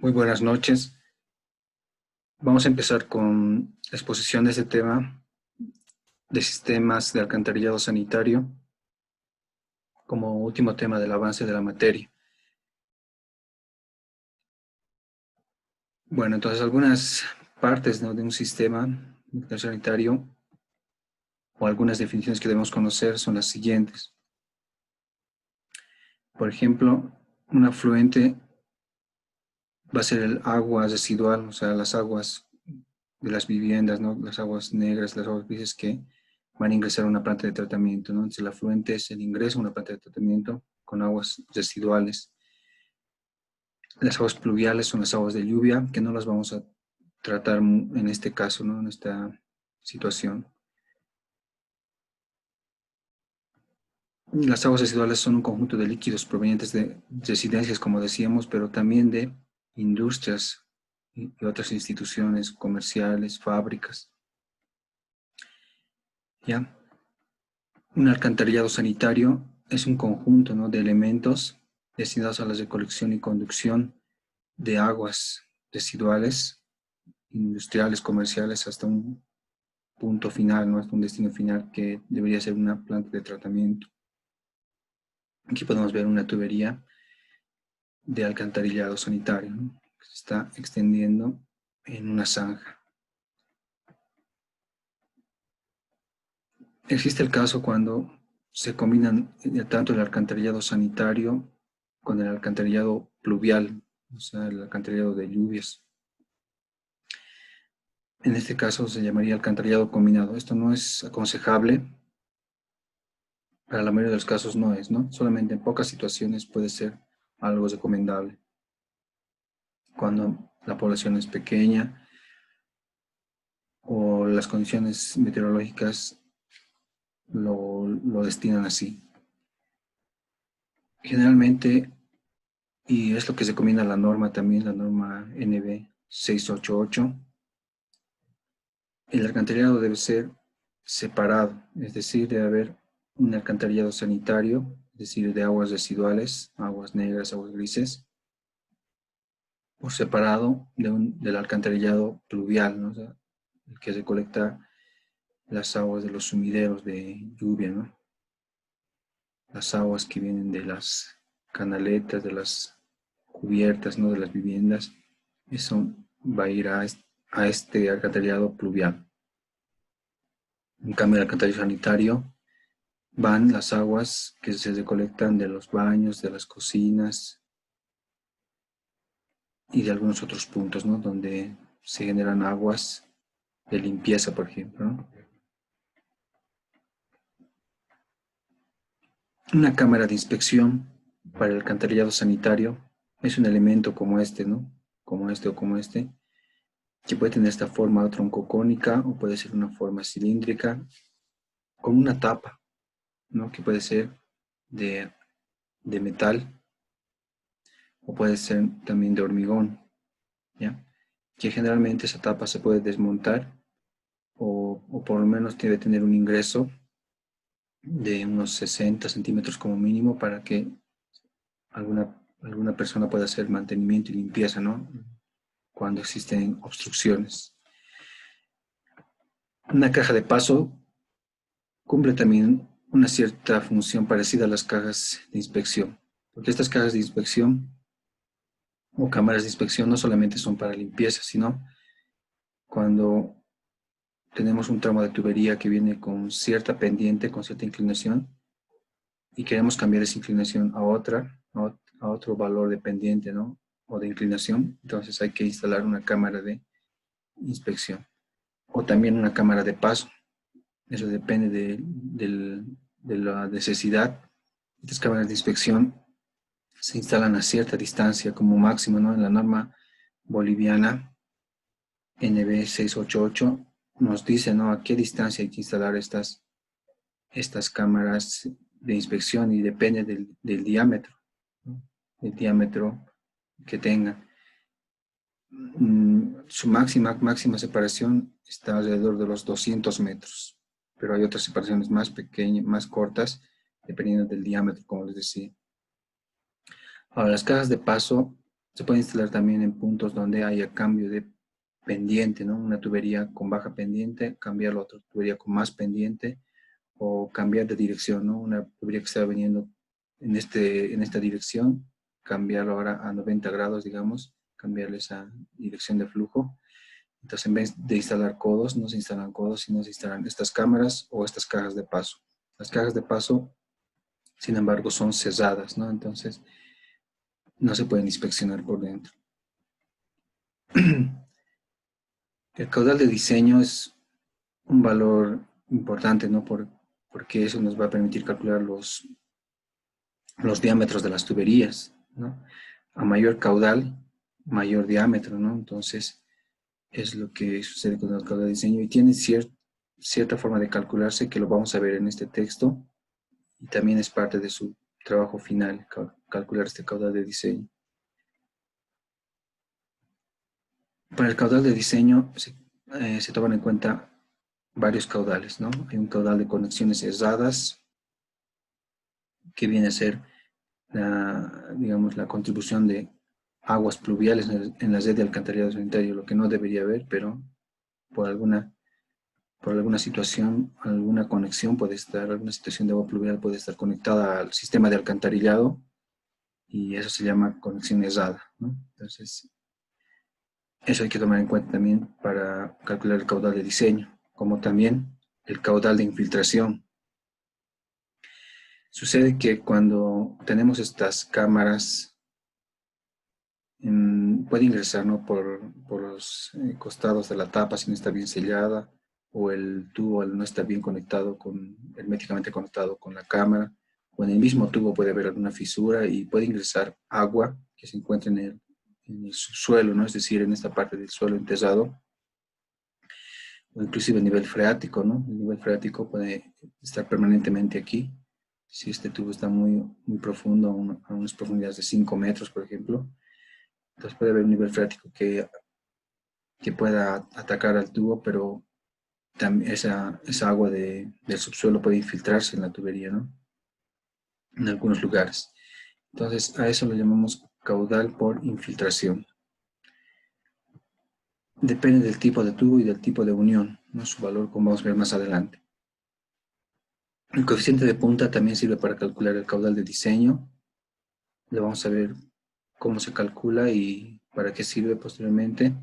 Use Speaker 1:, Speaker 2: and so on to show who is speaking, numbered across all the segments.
Speaker 1: Muy buenas noches. Vamos a empezar con la exposición de este tema de sistemas de alcantarillado sanitario como último tema del avance de la materia. Bueno, entonces algunas partes, ¿no?, de un sistema sanitario o algunas definiciones que debemos conocer son las siguientes. Por ejemplo, un afluente va a ser el agua residual, o sea, las aguas de las viviendas, ¿no?, las aguas negras, las aguas grises que van a ingresar a una planta de tratamiento, ¿no? Entonces el afluente es el ingreso a una planta de tratamiento con aguas residuales. Las aguas pluviales son las aguas de lluvia, que no las vamos a tratar en este caso, ¿no?, en esta situación. Las aguas residuales son un conjunto de líquidos provenientes de residencias, como decíamos, pero también de industrias y otras instituciones comerciales, fábricas. ¿Ya? Un alcantarillado sanitario es un conjunto, ¿no?, de elementos destinados a la recolección y conducción de aguas residuales, industriales, comerciales, hasta un punto final, ¿no?, hasta un destino final que debería ser una planta de tratamiento. Aquí podemos ver una tubería de alcantarillado sanitario, ¿no?, que se está extendiendo en una zanja. Existe el caso cuando se combinan tanto el alcantarillado sanitario con el alcantarillado pluvial, o sea, el alcantarillado de lluvias. En este caso se llamaría alcantarillado combinado. Esto no es aconsejable, para la mayoría de los casos no es, ¿no? Solamente en pocas situaciones puede ser algo recomendable. Cuando la población es pequeña o las condiciones meteorológicas lo destinan así. Generalmente, y es lo que se combina la norma también, la norma NB 688, el alcantarillado debe ser separado, es decir, debe haber un alcantarillado sanitario, es decir, de aguas residuales, aguas negras, aguas grises, por separado del alcantarillado pluvial, ¿no? O sea, el que recolecta las aguas de los sumideros de lluvia, ¿no? Las aguas que vienen de las canaletas, de las cubiertas, ¿no?, de las viviendas, eso va a ir a este alcantarillado pluvial. En cambio, el alcantarillado sanitario van las aguas que se recolectan de los baños, de las cocinas y de algunos otros puntos, ¿no?, donde se generan aguas de limpieza, por ejemplo, ¿no? Una cámara de inspección para el alcantarillado sanitario es un elemento como este, ¿no?, como este o como este, que puede tener esta forma troncocónica o puede ser una forma cilíndrica, con una tapa, ¿no?, que puede ser de, de metal o puede ser también de hormigón, ¿ya? Que generalmente esa tapa se puede desmontar o por lo menos debe tener un ingreso de unos 60 centímetros como mínimo para que alguna persona pueda hacer mantenimiento y limpieza, ¿no?, cuando existen obstrucciones. Una caja de paso cumple también una cierta función parecida a las cajas de inspección, porque estas cajas de inspección o cámaras de inspección no solamente son para limpieza, sino cuando tenemos un tramo de tubería que viene con cierta pendiente, con cierta inclinación, y queremos cambiar esa inclinación a otro valor de pendiente, ¿no?, o de inclinación, entonces hay que instalar una cámara de inspección o también una cámara de paso. Eso depende de la necesidad. Estas cámaras de inspección se instalan a cierta distancia como máximo, ¿no? En la norma boliviana NB 688 nos dice, ¿no?, a qué distancia hay que instalar estas cámaras de inspección, y depende del diámetro, ¿no?, el diámetro que tengan. Su máxima separación está alrededor de los 200 metros, pero hay otras separaciones más pequeñas, más cortas, dependiendo del diámetro, como les decía. Ahora, las cajas de paso Se puede instalar también en puntos donde haya cambio de pendiente, ¿no? Una tubería con baja pendiente, cambiar a otra tubería con más pendiente, o cambiar de dirección, ¿no? Una tubería que estaba viniendo en esta dirección, cambiarlo ahora a 90 grados, digamos, cambiarle esa dirección de flujo. Entonces, en vez de instalar codos, no se instalan codos, sino se instalan estas cámaras o estas cajas de paso. Las cajas de paso, sin embargo, son cerradas, ¿no? Entonces, no se pueden inspeccionar por dentro. El caudal de diseño es un valor importante, ¿no? Porque eso nos va a permitir calcular los diámetros de las tuberías, ¿no? A mayor caudal, mayor diámetro, ¿no? Entonces, es lo que sucede con el caudal de diseño y tiene cierta forma de calcularse que lo vamos a ver en este texto y también es parte de su trabajo final, calcular este caudal de diseño. Para el caudal de diseño se toman en cuenta varios caudales, ¿no? Hay un caudal de conexiones cerradas, que viene a ser digamos, la contribución de aguas pluviales en la red de alcantarillado sanitario, lo que no debería haber, pero por alguna situación, alguna conexión puede estar, alguna situación de agua pluvial puede estar conectada al sistema de alcantarillado y eso se llama conexión errada, ¿no? Entonces, eso hay que tomar en cuenta también para calcular el caudal de diseño, como también el caudal de infiltración. Sucede que cuando tenemos estas cámaras, puede ingresar, ¿no? por los costados de la tapa si no está bien sellada, o el tubo no está bien conectado, herméticamente conectado con la cámara, o en el mismo tubo puede haber alguna fisura y puede ingresar agua que se encuentra en el subsuelo, ¿no? Es decir, en esta parte del suelo enterrado, o inclusive el nivel freático, ¿no? El nivel freático puede estar permanentemente aquí. Si este tubo está muy, muy profundo, a unas profundidades de 5 metros, por ejemplo, entonces puede haber un nivel freático que pueda atacar al tubo, pero también esa agua del subsuelo puede infiltrarse en la tubería, ¿no? En algunos lugares. Entonces a eso lo llamamos caudal por infiltración. Depende del tipo de tubo y del tipo de unión, ¿no? Su valor, como vamos a ver más adelante. El coeficiente de punta también sirve para calcular el caudal de diseño. Le vamos a ver cómo se calcula y para qué sirve posteriormente.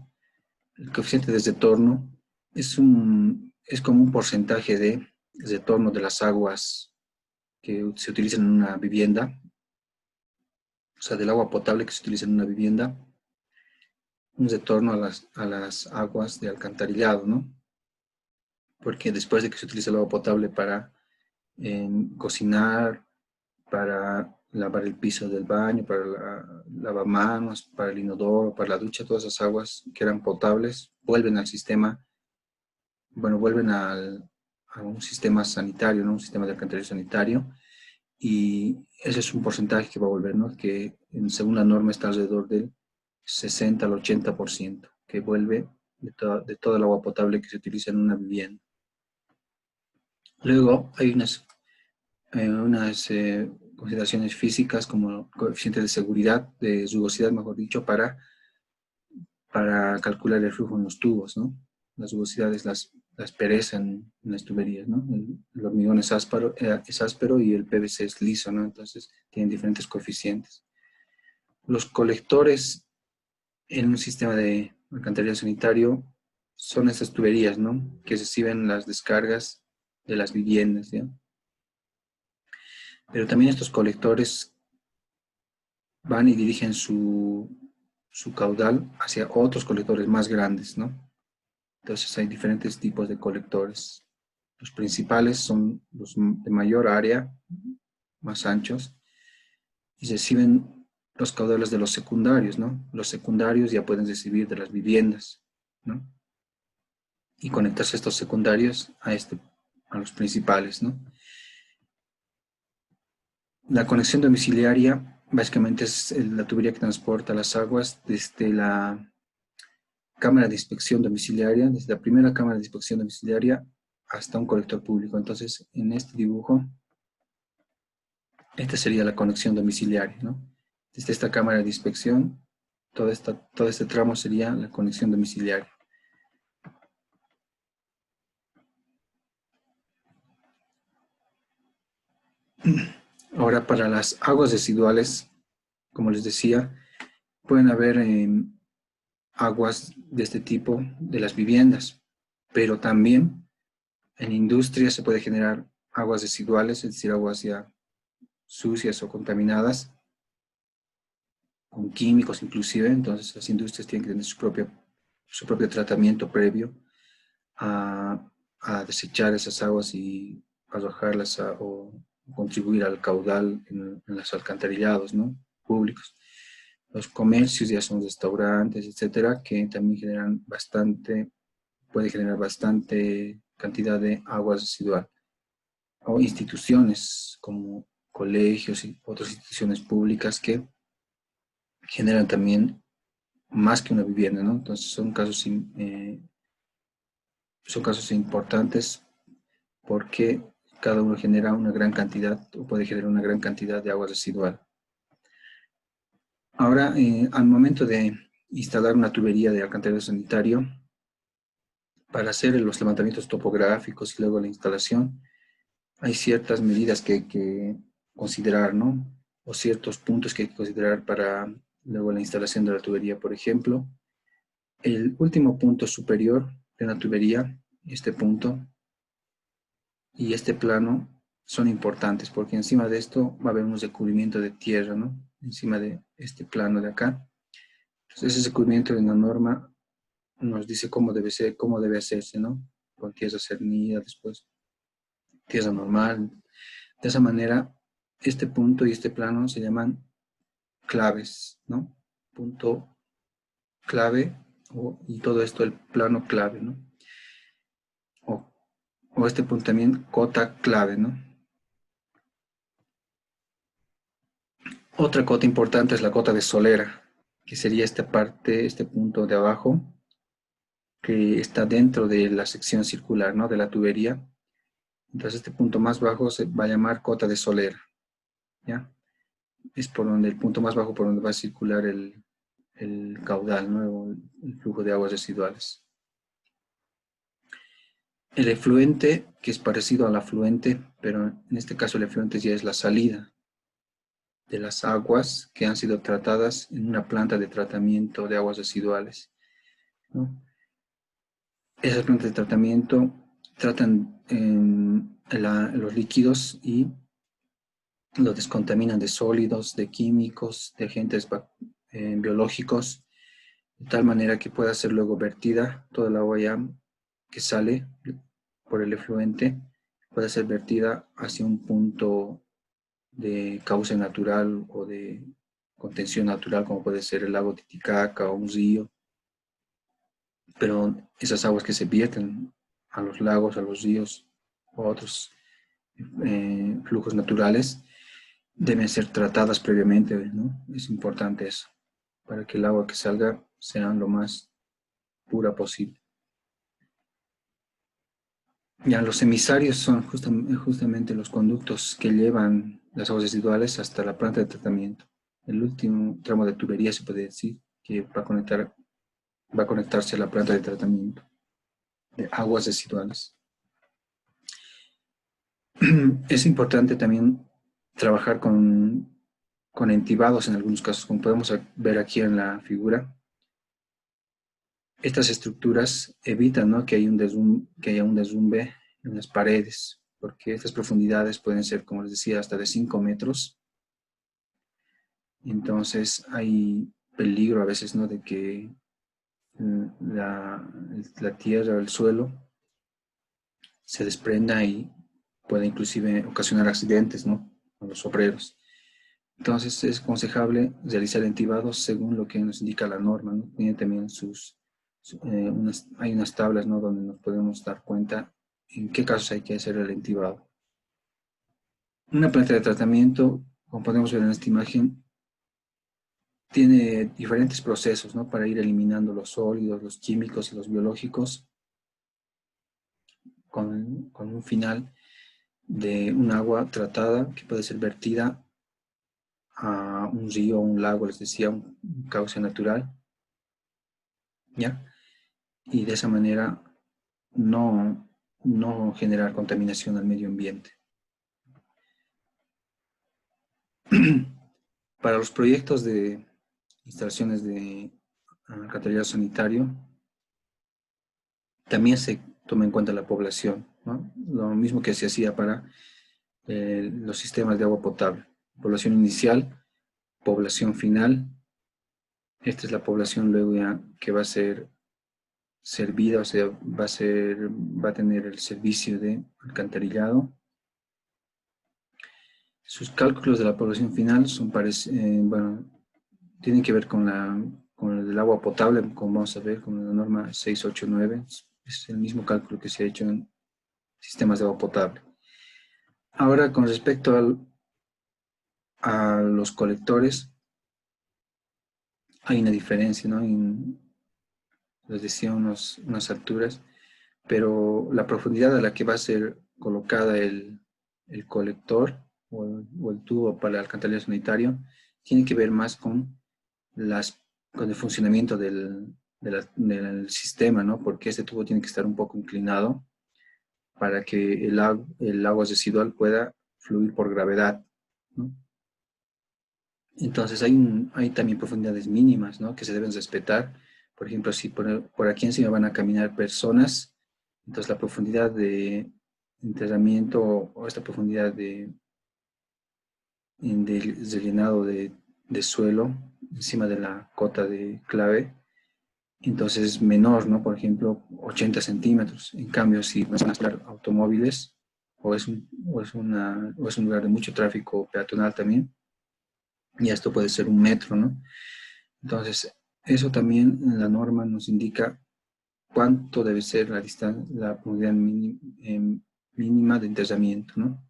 Speaker 1: El coeficiente de retorno es como un porcentaje de retorno de las aguas que se utilizan en una vivienda, o sea, del agua potable que se utiliza en una vivienda, un retorno a las aguas de alcantarillado, ¿no? Porque después de que se utiliza el agua potable para cocinar, para lavar el piso del baño, para lavamanos, para el inodoro, para la ducha, todas esas aguas que eran potables vuelven al sistema, bueno, vuelven a un sistema sanitario, ¿no? Un sistema de alcantarillado sanitario, y ese es un porcentaje que va a volver, ¿no? Que según la norma está alrededor del 60 al 80%, que vuelve de toda el agua potable que se utiliza en una vivienda. Luego hay unas consideraciones físicas como coeficiente de seguridad, de rugosidad, mejor dicho, para calcular el flujo en los tubos, ¿no? Las rugosidades, la aspereza en las tuberías, ¿no? El hormigón es áspero y el PVC es liso, ¿no? Entonces tienen diferentes coeficientes. Los colectores en un sistema de alcantarillado sanitario son estas tuberías, ¿no? Que reciben las descargas de las viviendas, ¿ya? Pero también estos colectores van y dirigen su caudal hacia otros colectores más grandes, ¿no? Entonces hay diferentes tipos de colectores. Los principales son los de mayor área, más anchos, y reciben los caudales de los secundarios, ¿no? Los secundarios ya pueden recibir de las viviendas, ¿no? Y conectarse estos secundarios a los principales, ¿no? La conexión domiciliaria básicamente es la tubería que transporta las aguas desde la cámara de inspección domiciliaria, desde la primera cámara de inspección domiciliaria hasta un colector público. Entonces, en este dibujo, esta sería la conexión domiciliaria, ¿no? Desde esta cámara de inspección todo este tramo sería la conexión domiciliaria. Ahora, para las aguas residuales, como les decía, pueden haber aguas de este tipo de las viviendas, pero también en industria se puede generar aguas residuales, es decir, aguas ya sucias o contaminadas, con químicos inclusive. Entonces las industrias tienen que tener su propio tratamiento previo a desechar esas aguas y arrojarlas o contribuir al caudal en los alcantarillados, ¿no?, públicos. Los comercios ya son restaurantes, etcétera, que también puede generar bastante cantidad de agua residual. O instituciones como colegios y otras instituciones públicas que generan también más que una vivienda, ¿no? Entonces son casos importantes porque cada uno genera una gran cantidad o puede generar una gran cantidad de agua residual. Ahora, al momento de instalar una tubería de alcantarillado sanitario, para hacer los levantamientos topográficos y luego la instalación, hay ciertas medidas que hay que considerar, ¿no? O ciertos puntos que hay que considerar para luego la instalación de la tubería. Por ejemplo, el último punto superior de la tubería, este punto y este plano son importantes porque encima de esto va a haber un recubrimiento de tierra, ¿no? Encima de este plano de acá. Entonces ese recubrimiento de la norma nos dice cómo debe ser, cómo debe hacerse, ¿no? Con tierra cernida, después tierra normal. De esa manera, este punto y este plano se llaman claves, ¿no? Punto clave y todo esto el plano clave, ¿no? O, o este punto también cota clave, ¿no? Otra cota importante es la cota de solera, que sería esta parte, este punto de abajo, que está dentro de la sección circular, ¿no?, de la tubería. Entonces este punto más bajo se va a llamar cota de solera, ¿ya? Es por donde el punto más bajo por donde va a circular el caudal, ¿no?, el flujo de aguas residuales. El efluente, que es parecido al afluente, pero en este caso el efluente ya es la salida de las aguas que han sido tratadas en una planta de tratamiento de aguas residuales, ¿no? Esas plantas de tratamiento tratan los líquidos y los descontaminan de sólidos, de químicos, de agentes biológicos, de tal manera que pueda ser luego vertida toda el agua ya que sale por el efluente, puede ser vertida hacia un punto de cauce natural o de contención natural, como puede ser el lago Titicaca o un río. Pero esas aguas que se vierten a los lagos, a los ríos o a otros flujos naturales deben ser tratadas previamente, ¿no? Es importante eso, para que el agua que salga sea lo más pura posible. Ya los emisarios son justamente los conductos que llevan las aguas residuales hasta la planta de tratamiento. El último tramo de tubería se puede decir que va a conectarse a la planta de tratamiento de aguas residuales. Es importante también trabajar con entibados en algunos casos, como podemos ver aquí en la figura. Estas estructuras evitan, ¿no?, que haya un derrumbe en las paredes, porque estas profundidades pueden ser, como les decía, hasta de 5 metros. Entonces hay peligro a veces, ¿no?, de que la tierra o el suelo se desprenda y puede inclusive ocasionar accidentes, ¿no?, a los obreros. Entonces es aconsejable realizar entibados según lo que nos indica la norma, ¿no? Tiene también hay unas tablas, ¿no?, donde nos podemos dar cuenta en qué casos hay que hacer el entibado. Una planta de tratamiento, como podemos ver en esta imagen, tiene diferentes procesos, ¿no?, para ir eliminando los sólidos, los químicos y los biológicos con un final de un agua tratada que puede ser vertida a un río, un lago, les decía, un un cauce natural, ¿ya? Y de esa manera no generar contaminación al medio ambiente. Para los proyectos de instalaciones de alcantarillado sanitario, también se toma en cuenta la población, ¿no? Lo mismo que se hacía para los sistemas de agua potable. Población inicial, población final. Esta es la población luego ya que va a ser servida, o sea, va a tener el servicio de alcantarillado. Sus cálculos de la población final son bueno, tienen que ver con el agua potable, como vamos a ver, con la norma 689. Es el mismo cálculo que se ha hecho en sistemas de agua potable. Ahora, con respecto a los colectores, hay una diferencia, ¿no? Les decía unas alturas, pero la profundidad a la que va a ser colocada el colector o el tubo para el alcantarillado sanitario tiene que ver más con con el funcionamiento del sistema, ¿no? Porque este tubo tiene que estar un poco inclinado para que el agua residual pueda fluir por gravedad, ¿no? Entonces hay también profundidades mínimas, ¿no? Que se deben respetar. Por ejemplo, si por aquí encima van a caminar personas, entonces la profundidad de enterramiento o esta profundidad de llenado de suelo encima de la cota de clave, entonces es menor, ¿no? Por ejemplo, 80 centímetros. En cambio, si van a estar automóviles o es un lugar de mucho tráfico peatonal también, y esto puede ser 1 metro, ¿no? Entonces, eso también en la norma nos indica cuánto debe ser la distancia, la profundidad mínima de enterramiento, ¿no?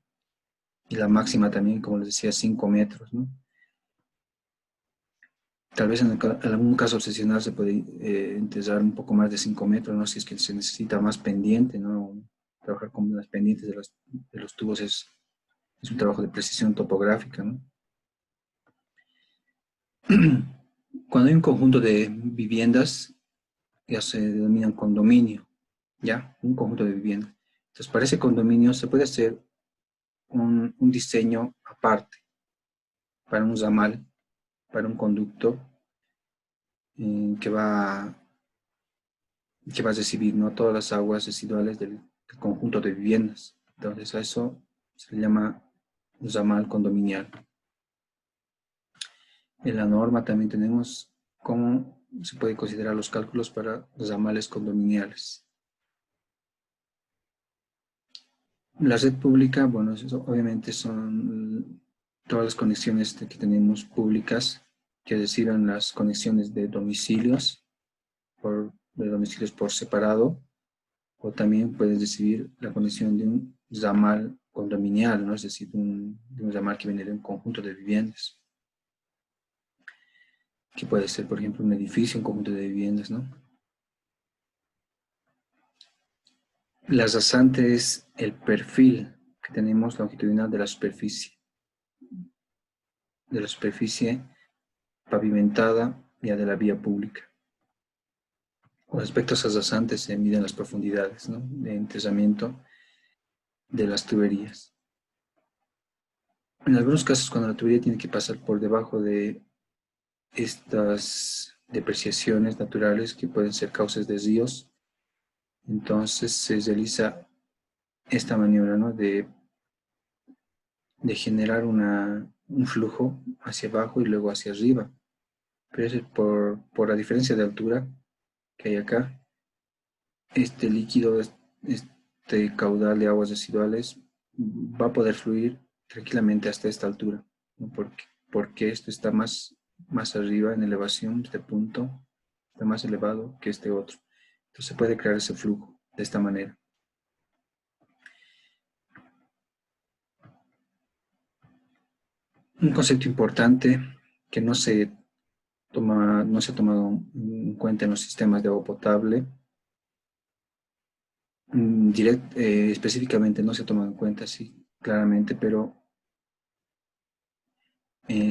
Speaker 1: Y la máxima también, como les decía, 5 metros, ¿no? Tal vez en algún caso obsesional se puede enterrar un poco más de 5 metros, ¿no? Si es que se necesita más pendiente, ¿no? Trabajar con las pendientes de los tubos es un trabajo de precisión topográfica, ¿no? Cuando hay un conjunto de viviendas, ya se denominan condominio, ¿ya? Un conjunto de viviendas. Entonces, para ese condominio se puede hacer un diseño aparte, para un ramal, para un conducto que va a recibir, ¿no? Todas las aguas residuales del conjunto de viviendas. Entonces, a eso se le llama ramal condominial. En la norma también tenemos cómo se puede considerar los cálculos para los ramales condominiales. La red pública, bueno, eso obviamente son todas las conexiones que tenemos públicas que reciban las conexiones de domicilios por separado, o también puedes recibir la conexión de un ramal condominial, ¿no? Es decir, de un ramal que viene de un conjunto de viviendas, que puede ser, por ejemplo, un edificio, un conjunto de viviendas, ¿no? La rasante es el perfil que tenemos longitudinal de la superficie pavimentada ya de la vía pública. Con respecto a esas rasantes se miden las profundidades, ¿no? De enterramiento de las tuberías. En algunos casos, cuando la tubería tiene que pasar por debajo de estas depreciaciones naturales que pueden ser causas de ríos, entonces se realiza esta maniobra, ¿no? de generar un flujo hacia abajo y luego hacia arriba. Pero es por la diferencia de altura que hay acá, este líquido, este caudal de aguas residuales va a poder fluir tranquilamente hasta esta altura, ¿no? Porque esto está más arriba en elevación, este punto está más elevado que este otro. Entonces se puede crear ese flujo de esta manera. Un concepto importante que no se ha tomado en cuenta en los sistemas de agua potable, específicamente no se ha tomado en cuenta, sí, claramente, pero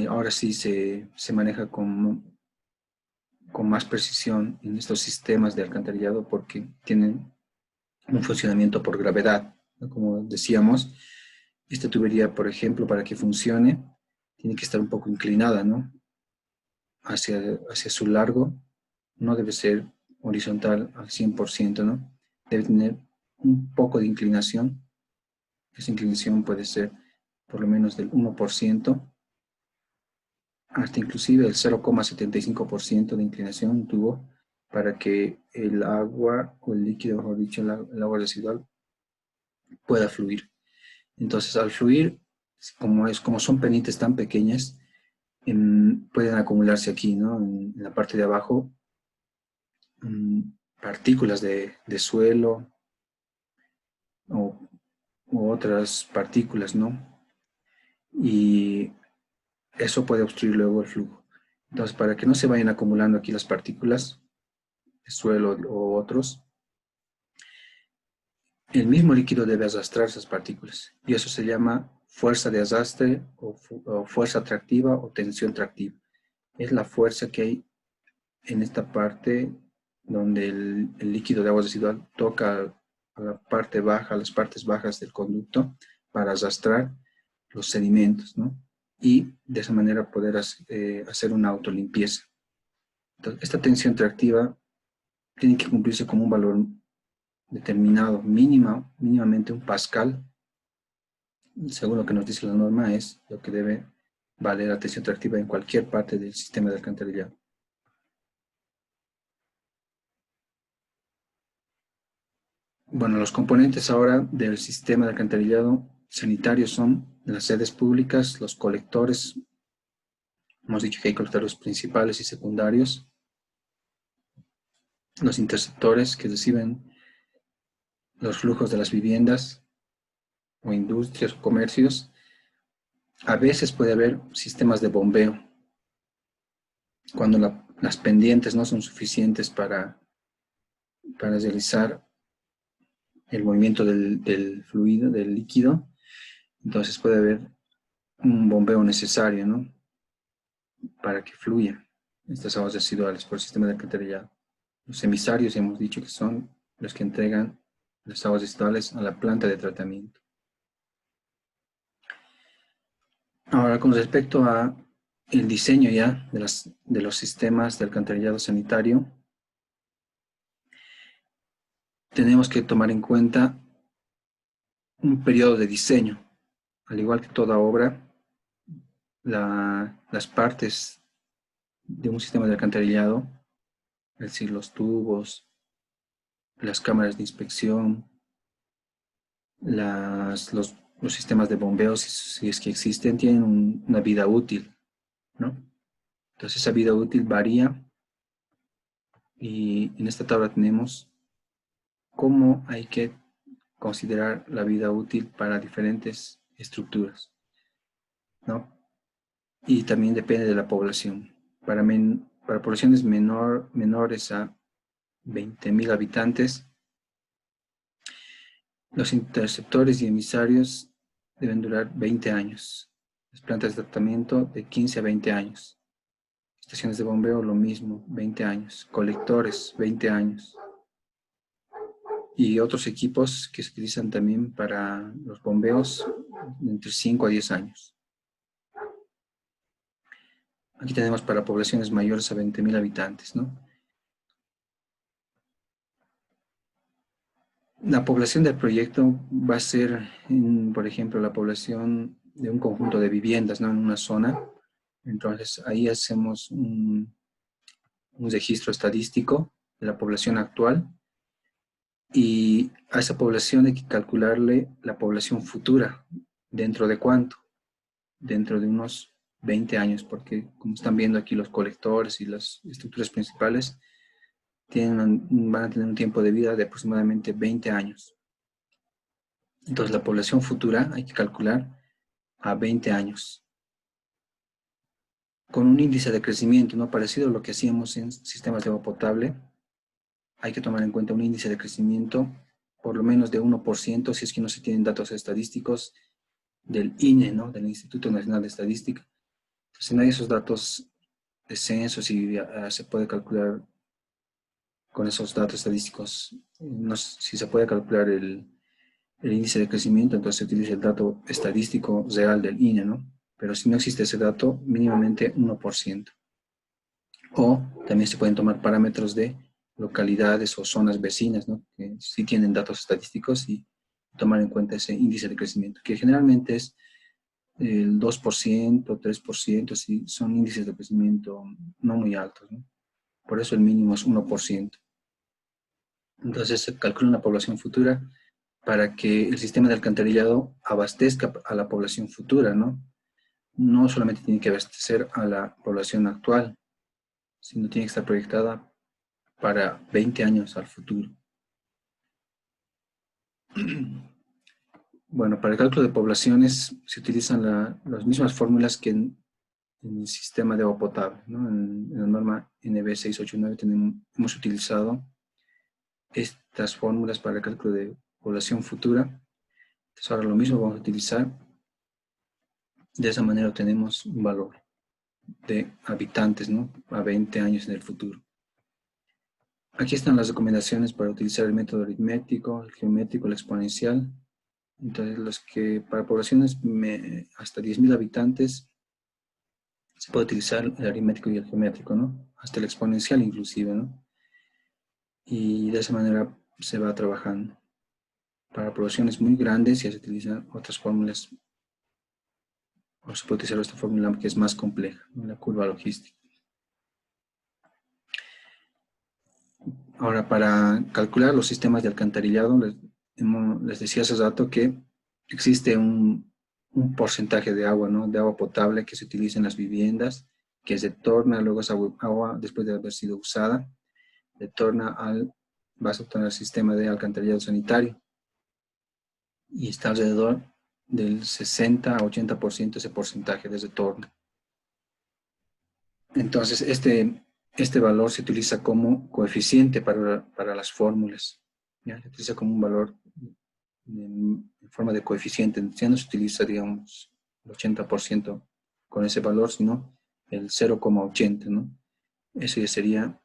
Speaker 1: ahora sí se maneja con más precisión en estos sistemas de alcantarillado porque tienen un funcionamiento por gravedad, ¿no? Como decíamos, esta tubería, por ejemplo, para que funcione, tiene que estar un poco inclinada, ¿no? Hacia su largo, no debe ser horizontal al 100%, ¿no? Debe tener un poco de inclinación. Esa inclinación puede ser por lo menos del 1%, hasta inclusive el 0,75% de inclinación tuvo para que el agua, o el líquido, mejor dicho, el agua residual, pueda fluir. Entonces, al fluir, como son pendientes tan pequeñas, pueden acumularse aquí, ¿no? En la parte de abajo, partículas de suelo o, u otras partículas, ¿no? Y eso puede obstruir luego el flujo. Entonces, para que no se vayan acumulando aquí las partículas de suelo o otros, el mismo líquido debe arrastrar esas partículas. Y eso se llama fuerza de arrastre o fuerza tractiva o tensión tractiva. Es la fuerza que hay en esta parte donde el líquido de agua residual toca a la parte baja, las partes bajas del conducto para arrastrar los sedimentos, ¿no? Y de esa manera poder hacer una autolimpieza. Entonces, esta tensión tractiva tiene que cumplirse con un valor determinado, mínimamente un pascal, según lo que nos dice la norma, es lo que debe valer la tensión tractiva en cualquier parte del sistema de alcantarillado. Bueno, los componentes ahora del sistema de alcantarillado sanitario son las sedes públicas, los colectores, hemos dicho que hay colectores principales y secundarios, los interceptores que reciben los flujos de las viviendas o industrias o comercios. A veces puede haber sistemas de bombeo, cuando las pendientes no son suficientes para realizar el movimiento del fluido, del líquido, entonces puede haber un bombeo necesario, ¿no? Para que fluyan estas aguas residuales por el sistema de alcantarillado. Los emisarios hemos dicho que son los que entregan las aguas residuales a la planta de tratamiento. Ahora, con respecto a el diseño ya de los sistemas de alcantarillado sanitario, tenemos que tomar en cuenta un periodo de diseño. Al igual que toda obra, las partes de un sistema de alcantarillado, es decir, los tubos, las cámaras de inspección, los sistemas de bombeo, si es que existen, tienen una vida útil, ¿no? Entonces esa vida útil varía y en esta tabla tenemos cómo hay que considerar la vida útil para diferentes estructuras, ¿no? Y también depende de la población. Para poblaciones menores a 20.000 habitantes, los interceptores y emisarios deben durar 20 años. Las plantas de tratamiento de 15 a 20 años. Estaciones de bombeo lo mismo, 20 años. Colectores, 20 años. Y otros equipos que se utilizan también para los bombeos, entre 5 a 10 años. Aquí tenemos para poblaciones mayores a 20.000 habitantes, ¿no? La población del proyecto va a ser, por ejemplo, la población de un conjunto de viviendas, ¿no? En una zona. Entonces, ahí hacemos un registro estadístico de la población actual y a esa población hay que calcularle la población futura. ¿Dentro de cuánto? Dentro de unos 20 años, porque como están viendo aquí los colectores y las estructuras principales, van a tener un tiempo de vida de aproximadamente 20 años. Entonces la población futura hay que calcular a 20 años. Con un índice de crecimiento, ¿no? Parecido a lo que hacíamos en sistemas de agua potable, hay que tomar en cuenta un índice de crecimiento por lo menos de 1%, si es que no se tienen datos estadísticos del INE, ¿no? Del Instituto Nacional de Estadística. Si no hay esos datos censos y se puede calcular con esos datos estadísticos. No sé si se puede calcular el índice de crecimiento, entonces se utiliza el dato estadístico real del INE, ¿no? Pero si no existe ese dato, mínimamente 1%. O también se pueden tomar parámetros de localidades o zonas vecinas, ¿no? Que sí tienen datos estadísticos y tomar en cuenta ese índice de crecimiento, que generalmente es el 2%, 3%, sí, son índices de crecimiento no muy altos, ¿no? Por eso el mínimo es 1%. Entonces se calcula una población futura para que el sistema de alcantarillado abastezca a la población futura, ¿no? No solamente tiene que abastecer a la población actual, sino tiene que estar proyectada para 20 años al futuro. Bueno, para el cálculo de poblaciones se utilizan las mismas fórmulas que en el sistema de agua potable, ¿no? En la norma NB 689 hemos utilizado estas fórmulas para el cálculo de población futura. Entonces ahora lo mismo vamos a utilizar. De esa manera obtenemos un valor de habitantes, ¿no? A 20 años en el futuro. Aquí están las recomendaciones para utilizar el método aritmético, el geométrico, el exponencial. Entonces, los que para poblaciones hasta 10.000 habitantes se puede utilizar el aritmético y el geométrico, ¿no? Hasta el exponencial inclusive, ¿no? Y de esa manera se va trabajando. Para poblaciones muy grandes ya se utilizan otras fórmulas, o se puede utilizar esta fórmula que es más compleja, ¿no? La curva logística. Ahora, para calcular los sistemas de alcantarillado, les decía hace rato que existe un porcentaje de agua, ¿no? De agua potable que se utiliza en las viviendas, que se torna luego esa agua, después de haber sido usada, vas a obtener el sistema de alcantarillado sanitario. Y está alrededor del 60 a 80% ese porcentaje de retorno. Entonces, este valor se utiliza como coeficiente para las fórmulas. ¿Ya? Se utiliza como un valor en forma de coeficiente. Ya no se utiliza, digamos, el 80% con ese valor, sino el 0,80, ¿no? Eso ya sería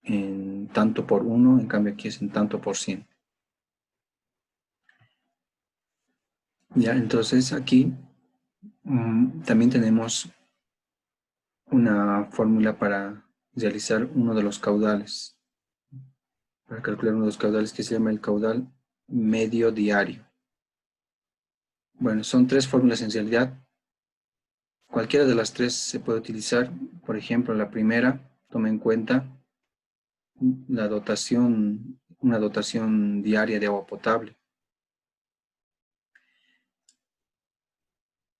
Speaker 1: en tanto por 1, en cambio aquí es en tanto por 100. Ya, entonces aquí también tenemos una fórmula para realizar uno de los caudales, para calcular uno de los caudales que se llama el caudal medio diario. Bueno, son tres fórmulas en realidad. Cualquiera de las tres se puede utilizar. Por ejemplo, la primera toma en cuenta una dotación diaria de agua potable.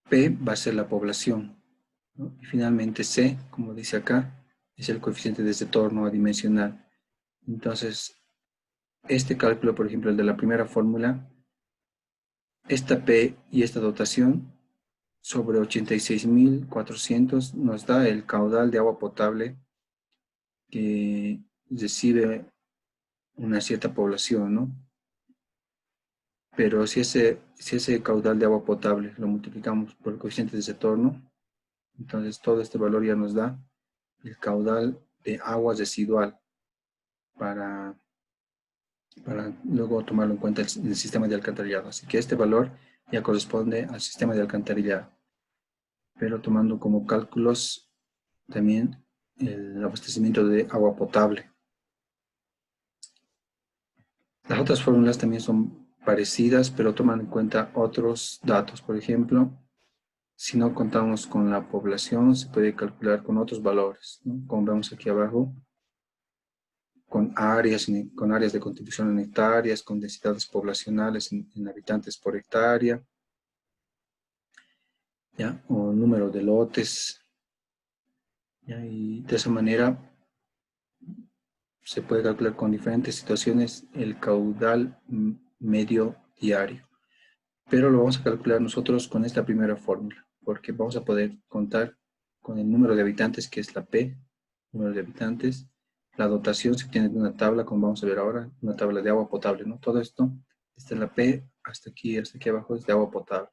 Speaker 1: P va a ser la población, ¿no? Y finalmente C, como dice acá, es el coeficiente de retorno adimensional. Entonces, este cálculo, por ejemplo, el de la primera fórmula, esta P y esta dotación sobre 86.400 nos da el caudal de agua potable que recibe una cierta población, ¿no? Pero si ese caudal de agua potable lo multiplicamos por el coeficiente de retorno, entonces todo este valor ya nos da el caudal de agua residual para luego tomarlo en cuenta en el sistema de alcantarillado. Así que este valor ya corresponde al sistema de alcantarillado, pero tomando como cálculos también el abastecimiento de agua potable. Las otras fórmulas también son parecidas, pero toman en cuenta otros datos. Por ejemplo, si no contamos con la población, se puede calcular con otros valores, ¿no? Como vemos aquí abajo, con áreas de contribución en hectáreas, con densidades poblacionales en habitantes por hectárea, ¿ya? O número de lotes, ¿ya? Y de esa manera se puede calcular con diferentes situaciones el caudal medio diario. Pero lo vamos a calcular nosotros con esta primera fórmula, porque vamos a poder contar con el número de habitantes, que es la P, número de habitantes. La dotación se obtiene de una tabla, como vamos a ver ahora, una tabla de agua potable, ¿no? Todo esto, desde la P hasta aquí abajo, es de agua potable.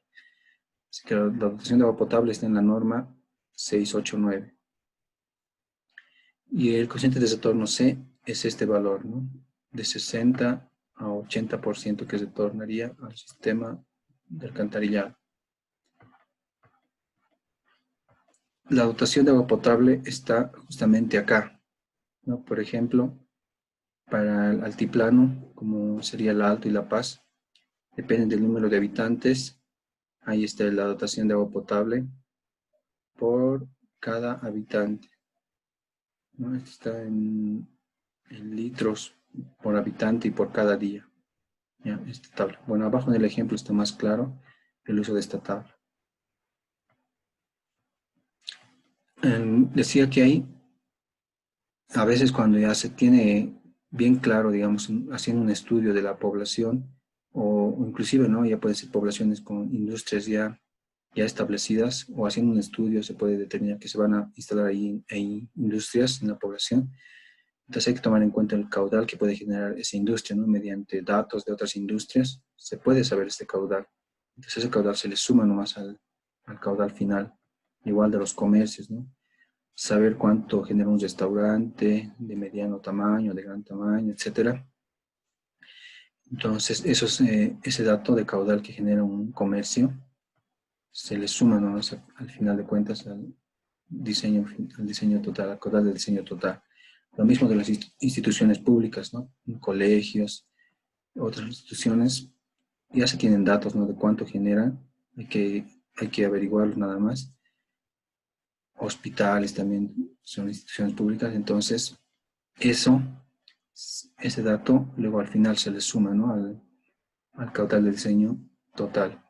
Speaker 1: Así que la dotación de agua potable está en la norma 689. Y el coeficiente de retorno C es este valor, ¿no? De 60 a 80% que retornaría al sistema de alcantarillado. La dotación de agua potable está justamente acá, ¿no? Por ejemplo, para el altiplano, como sería La Alto y La Paz, depende del número de habitantes. Ahí está la dotación de agua potable por cada habitante, ¿no? Esto está en litros por habitante y por cada día. Ya, esta tabla. Bueno, abajo en el ejemplo está más claro el uso de esta tabla. Decía que hay, a veces cuando ya se tiene bien claro, digamos, haciendo un estudio de la población, o inclusive, ¿no? Ya pueden ser poblaciones con industrias ya establecidas, o haciendo un estudio se puede determinar que se van a instalar ahí industrias en la población. Entonces hay que tomar en cuenta el caudal que puede generar esa industria, ¿no? Mediante datos de otras industrias, se puede saber este caudal. Entonces ese caudal se le suma nomás al caudal final, igual de los comercios, ¿no? Saber cuánto genera un restaurante de mediano tamaño, de gran tamaño, etcétera. Entonces ese dato de caudal que genera un comercio se le suma nomás al final de cuentas al diseño total, al caudal del diseño total. Lo mismo de las instituciones públicas, ¿no? Colegios, otras instituciones, ya se tienen datos, ¿no? De cuánto generan, hay que averiguarlo nada más. Hospitales también son instituciones públicas, entonces ese dato luego al final se le suma, ¿no? al caudal del diseño total.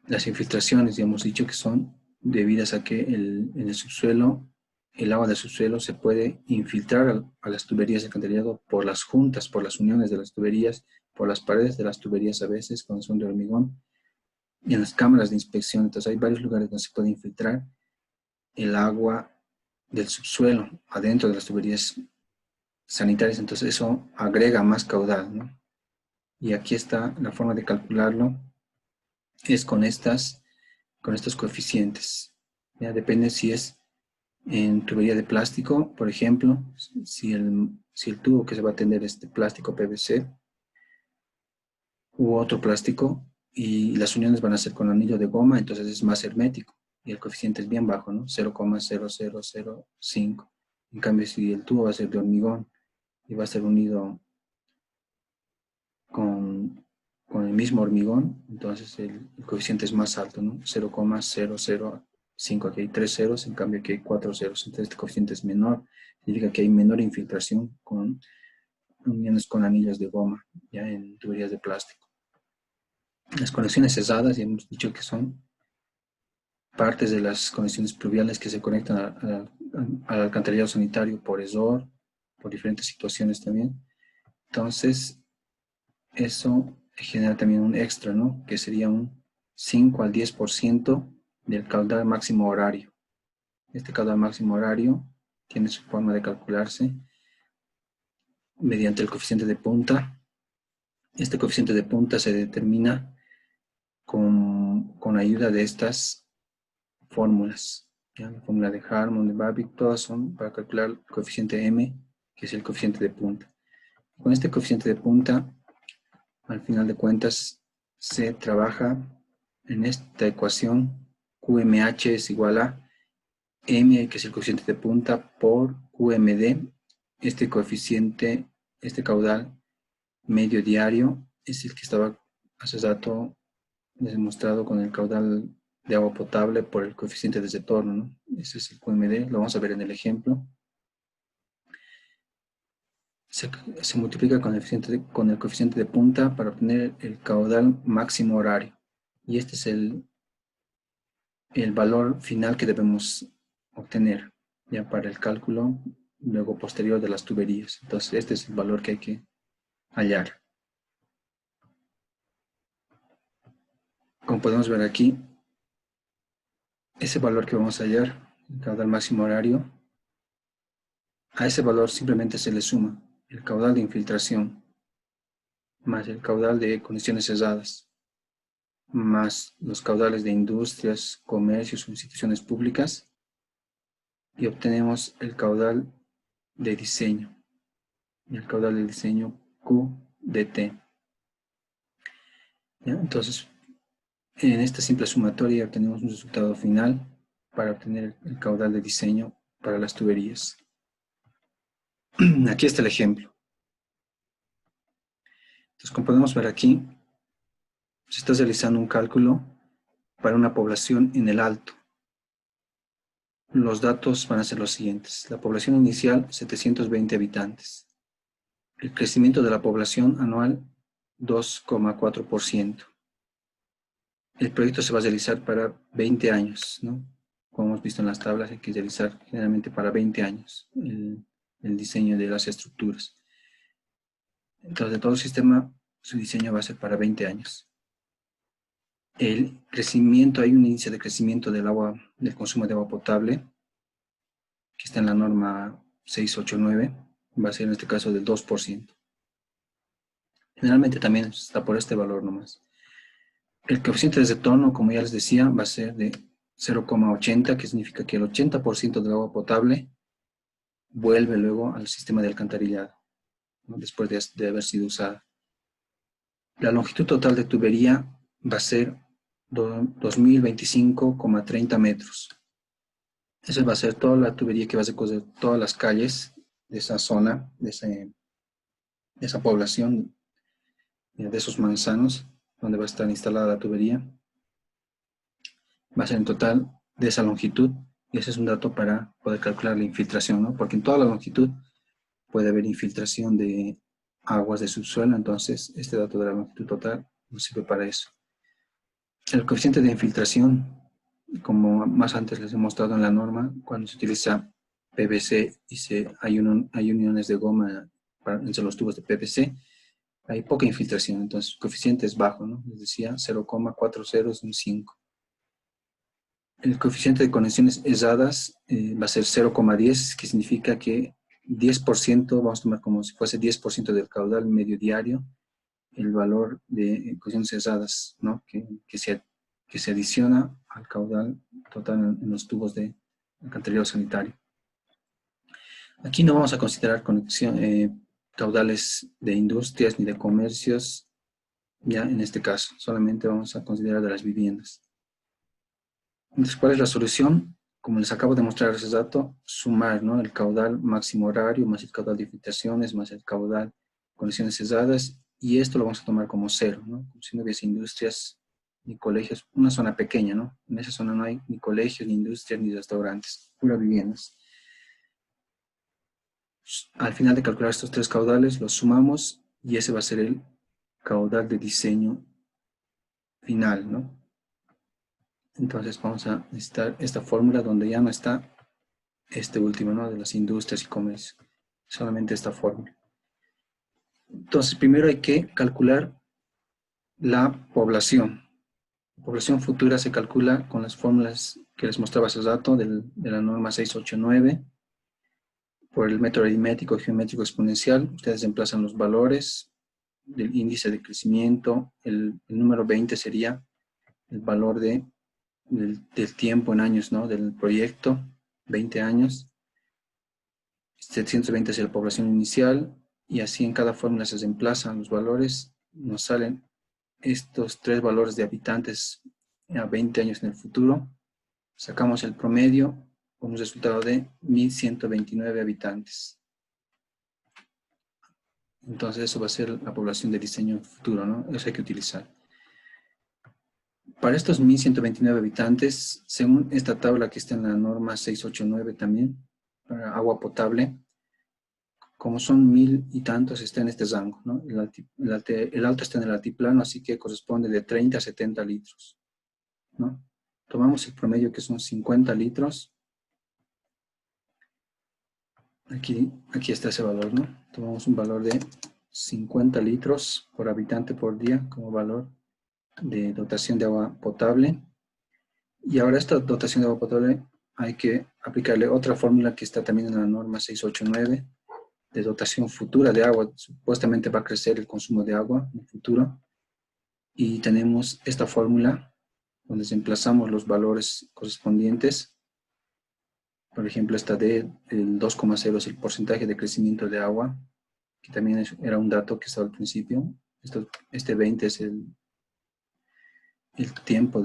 Speaker 1: Las infiltraciones, ya hemos dicho que son debidas a que en el subsuelo, el agua del subsuelo se puede infiltrar a las tuberías de alcantarillado por las juntas, por las uniones de las tuberías, por las paredes de las tuberías a veces, cuando son de hormigón, y en las cámaras de inspección. Entonces hay varios lugares donde se puede infiltrar el agua del subsuelo adentro de las tuberías sanitarias. Entonces eso agrega más caudal, ¿no? Y aquí está la forma de calcularlo, es con estos coeficientes. Ya depende si es en tubería de plástico, por ejemplo, si el tubo que se va a tender es de plástico PVC u otro plástico y las uniones van a ser con anillo de goma, entonces es más hermético y el coeficiente es bien bajo, ¿no? 0,0005. En cambio, si el tubo va a ser de hormigón y va a ser unido con el mismo hormigón, entonces el coeficiente es más alto, ¿no? 0,005. Aquí hay 3 ceros, en cambio aquí hay 4 ceros. Entonces este coeficiente es menor. Significa que hay menor infiltración con uniones con anillos de goma, ya en tuberías de plástico. Las conexiones cesadas, ya hemos dicho que son partes de las conexiones pluviales que se conectan al alcantarillado sanitario por ESOR, por diferentes situaciones también. Entonces, eso genera también un extra, ¿no? Que sería un 5 al 10% del caudal máximo horario. Este caudal máximo horario tiene su forma de calcularse mediante el coeficiente de punta. Este coeficiente de punta se determina con ayuda de estas fórmulas. ¿Ya? La fórmula de Harmon, de Babic, todas son para calcular el coeficiente M, que es el coeficiente de punta. Con este coeficiente de punta, al final de cuentas, se trabaja en esta ecuación. QMH es igual a M, que es el coeficiente de punta, por QMD. Este coeficiente, este caudal medio diario, es el que estaba hace rato demostrado con el caudal de agua potable por el coeficiente de retorno, ¿no? Ese es el QMD, lo vamos a ver en el ejemplo. Se multiplica con el coeficiente de punta para obtener el caudal máximo horario. Y este es el valor final que debemos obtener ya para el cálculo luego posterior de las tuberías. Entonces este es el valor que hay que hallar. Como podemos ver aquí, ese valor que vamos a hallar, el caudal máximo horario, a ese valor simplemente se le suma el caudal de infiltración más el caudal de condiciones cesadas más los caudales de industrias, comercios o instituciones públicas y obtenemos el caudal de diseño. Y el caudal de diseño Q de T. ¿Ya? Entonces, en esta simple sumatoria obtenemos un resultado final para obtener el caudal de diseño para las tuberías. Aquí está el ejemplo. Entonces, como podemos ver aquí, se está realizando un cálculo para una población en el Alto. Los datos van a ser los siguientes. La población inicial, 720 habitantes. El crecimiento de la población anual, 2,4%. El proyecto se va a realizar para 20 años, ¿no? Como hemos visto en las tablas, hay que realizar generalmente para 20 años el diseño de las estructuras. Entonces, de todo el sistema, su diseño va a ser para 20 años. El crecimiento, hay un índice de crecimiento del agua, del consumo de agua potable, que está en la norma 689, va a ser en este caso del 2%. Generalmente también está por este valor nomás. El coeficiente de retorno, como ya les decía, va a ser de 0,80, que significa que el 80% del agua potable vuelve luego al sistema de alcantarillado, ¿no? Después de haber sido usada. La longitud total de tubería va a ser 2025,30 metros. Esa va a ser toda la tubería que va a recorrer todas las calles de esa zona, de esa población, de esos manzanos, donde va a estar instalada la tubería. Va a ser en total de esa longitud, y ese es un dato para poder calcular la infiltración, ¿no? Porque en toda la longitud puede haber infiltración de aguas de subsuelo, entonces este dato de la longitud total nos sirve para eso. El coeficiente de infiltración, como más antes les he mostrado en la norma, cuando se utiliza PVC y hay uniones de goma entre los tubos de PVC, hay poca infiltración, entonces el coeficiente es bajo, ¿no? Les decía 0,4015. El coeficiente de conexiones erradas va a ser 0,10, que significa que 10%, vamos a tomar como si fuese 10% del caudal medio diario, el valor de conexiones erradas, ¿no? que se adiciona al caudal total en los tubos de alcantarillado sanitario. Aquí no vamos a considerar caudales de industrias ni de comercios, ya en este caso, solamente vamos a considerar de las viviendas. Entonces, ¿cuál es la solución? Como les acabo de mostrar ese dato, sumar, ¿no? El caudal máximo horario más el caudal de infiltraciones más el caudal conexiones cesadas, y esto lo vamos a tomar como cero, ¿no? Como si no hubiese industrias ni colegios, una zona pequeña, ¿no? En esa zona no hay ni colegios, ni industrias, ni restaurantes, pura viviendas. Al final de calcular estos tres caudales, los sumamos y ese va a ser el caudal de diseño final, ¿no? Entonces vamos a necesitar esta fórmula donde ya no está este último, ¿no? De las industrias y comercio, solamente esta fórmula. Entonces, primero hay que calcular la población. La población futura se calcula con las fórmulas que les mostraba hace rato de la norma 689, por el método aritmético geométrico exponencial. Ustedes reemplazan los valores del índice de crecimiento. El número 20 sería el valor del tiempo en años, ¿no? Del proyecto, 20 años. 720 es la población inicial, y así en cada fórmula se reemplazan los valores, nos salen estos tres valores de habitantes a 20 años en el futuro, sacamos el promedio con un resultado de 1129 habitantes. Entonces eso va a ser la población de diseño futuro, ¿no? Eso hay que utilizar. Para estos 1129 habitantes, según esta tabla que está en la norma 689 también, para agua potable, como son 1000 y tantos, está en este rango, ¿no? El alto está en el altiplano, así que corresponde de 30 a 70 litros, ¿no? Tomamos el promedio, que son 50 litros. Aquí está ese valor, ¿no? Tomamos un valor de 50 litros por habitante por día como valor de dotación de agua potable. Y ahora esta dotación de agua potable hay que aplicarle otra fórmula que está también en la norma 689, de dotación futura de agua. Supuestamente va a crecer el consumo de agua en el futuro, y tenemos esta fórmula donde reemplazamos los valores correspondientes Por ejemplo, esta D, el 2,0 es el porcentaje de crecimiento de agua, que también era un dato que estaba al principio. Este 20 es el tiempo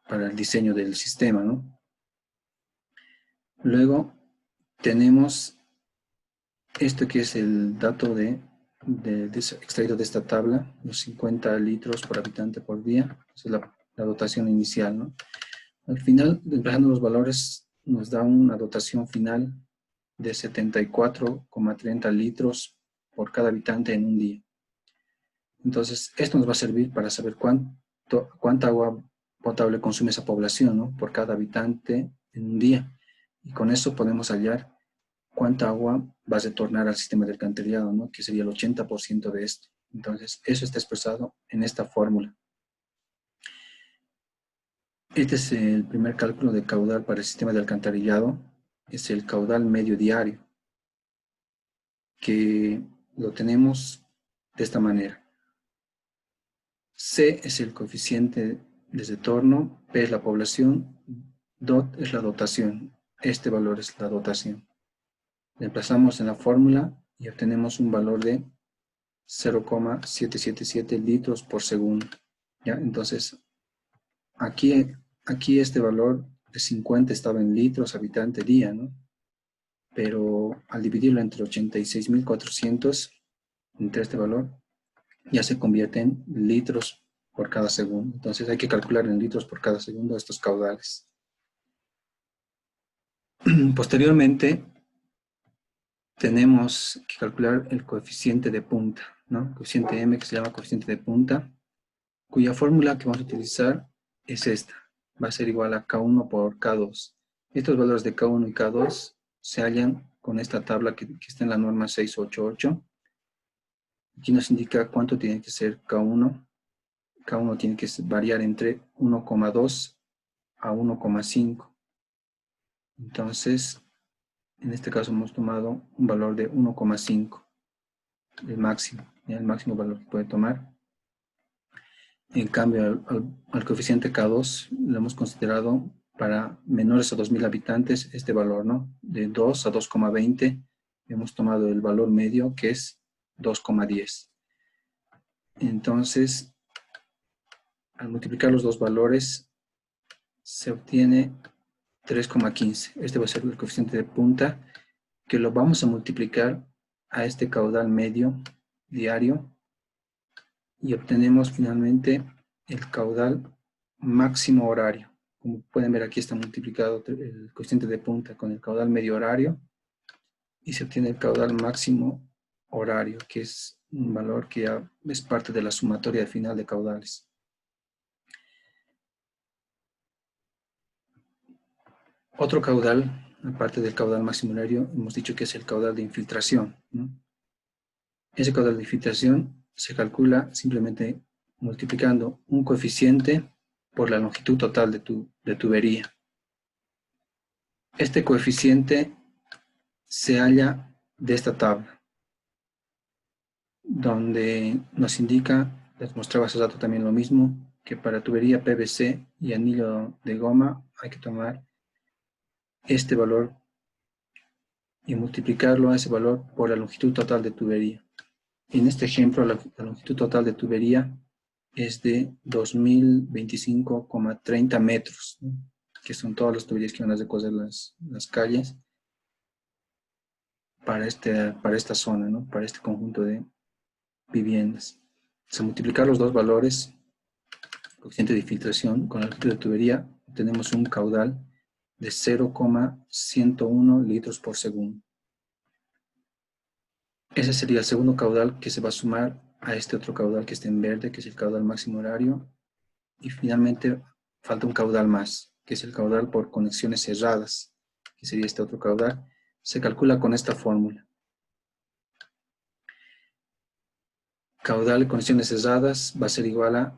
Speaker 1: para el diseño del sistema, ¿no? Luego tenemos esto que es el dato extraído de esta tabla, los 50 litros por habitante por día. Esa es la dotación inicial, ¿no? Al final, empezando los valores, nos da una dotación final de 74,30 litros por cada habitante en un día. Entonces, esto nos va a servir para saber cuánta agua potable consume esa población, ¿no? Por cada habitante en un día. Y con eso podemos hallar cuánta agua va a retornar al sistema de alcantarillado, ¿no? Que sería el 80% de esto. Entonces, eso está expresado en esta fórmula. Este es el primer cálculo de caudal para el sistema de alcantarillado. Es el caudal medio diario, que lo tenemos de esta manera. C es el coeficiente de retorno, P es la población, DOT es la dotación. Este valor es la dotación. Reemplazamos en la fórmula y obtenemos un valor de 0,777 litros por segundo. ¿Ya? Entonces, aquí este valor de 50 estaba en litros habitante día, ¿no? Pero al dividirlo entre 86.400, entre este valor, ya se convierte en litros por cada segundo. Entonces hay que calcular en litros por cada segundo estos caudales. Posteriormente, tenemos que calcular el coeficiente de punta, ¿no? Coeficiente M, que se llama coeficiente de punta, cuya fórmula que vamos a utilizar es esta. Va a ser igual a K1 por K2. Estos valores de K1 y K2 se hallan con esta tabla que está en la norma 688. Aquí nos indica cuánto tiene que ser K1. K1 tiene que variar entre 1,2 a 1,5. Entonces, en este caso hemos tomado un valor de 1,5, el máximo valor que puede tomar. En cambio, al coeficiente K2 lo hemos considerado para menores a 2.000 habitantes este valor, ¿no? De 2 a 2,20 hemos tomado el valor medio, que es 2,10. Entonces, al multiplicar los dos valores, se obtiene 3,15. Este va a ser el coeficiente de punta, que lo vamos a multiplicar a este caudal medio diario y obtenemos finalmente el caudal máximo horario. Como pueden ver, aquí está multiplicado el coeficiente de punta con el caudal medio horario y se obtiene el caudal máximo horario, que es un valor que ya es parte de la sumatoria final de caudales. Otro caudal, aparte del caudal máximo horario, hemos dicho que es el caudal de infiltración, ¿no? Ese caudal de infiltración se calcula simplemente multiplicando un coeficiente por la longitud total de tubería. Este coeficiente se halla de esta tabla, donde nos indica, les mostraba hace rato también lo mismo, que para tubería PVC y anillo de goma hay que tomar este valor y multiplicarlo a ese valor por la longitud total de tubería. En este ejemplo, la longitud total de tubería es de 2.025,30 metros, ¿no? Que son todas las tuberías que van a recorrer las calles para esta zona, ¿no? Para este conjunto de viviendas. Al multiplicar los dos valores, coeficiente de filtración con la longitud de tubería, tenemos un caudal de 0,101 litros por segundo. Ese sería el segundo caudal que se va a sumar a este otro caudal que está en verde, que es el caudal máximo horario. Y finalmente falta un caudal más, que es el caudal por conexiones cerradas, que sería este otro caudal. Se calcula con esta fórmula. Caudal de conexiones cerradas va a ser igual a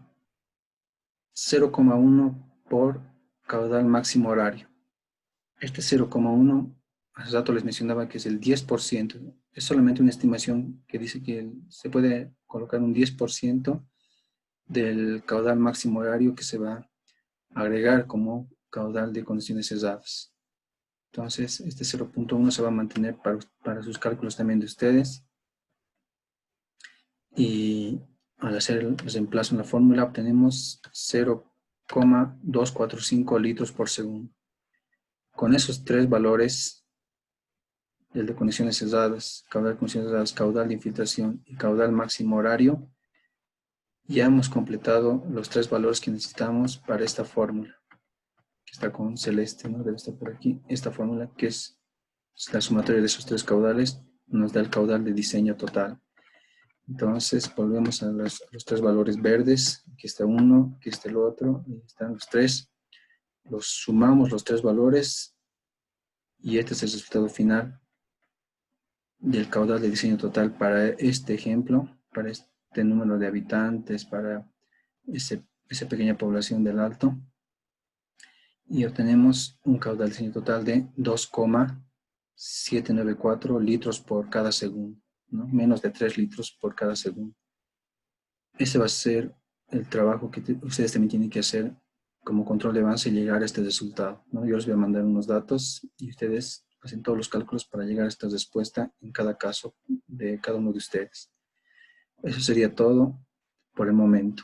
Speaker 1: 0,1 por caudal máximo horario. Este 0,1, hace rato les mencionaba que es el 10%. Es solamente una estimación que dice que se puede colocar un 10% del caudal máximo horario que se va a agregar como caudal de conexiones cerradas. Entonces, este 0.1 se va a mantener para sus cálculos también de ustedes. Y al hacer el reemplazo en la fórmula, obtenemos 0,245 litros por segundo. Con esos tres valores, el de condiciones cerradas, caudal de condiciones cerradas, caudal de infiltración y caudal máximo horario, ya hemos completado los tres valores que necesitamos para esta fórmula, que está con celeste, ¿no? Debe estar por aquí. Esta fórmula, que es la sumatoria de esos tres caudales, nos da el caudal de diseño total. Entonces, volvemos a los tres valores verdes. Aquí está uno, aquí está el otro, y están los tres. Los sumamos los tres valores y este es el resultado final del caudal de diseño total para este ejemplo, para este número de habitantes, para esa pequeña población del Alto. Y obtenemos un caudal de diseño total de 2,794 litros por cada segundo, ¿no? Menos de 3 litros por cada segundo. Ese va a ser el trabajo que ustedes también tienen que hacer como control de avance y llegar a este resultado, ¿no? Yo les voy a mandar unos datos y ustedes hacen todos los cálculos para llegar a esta respuesta en cada caso de cada uno de ustedes. Eso sería todo por el momento.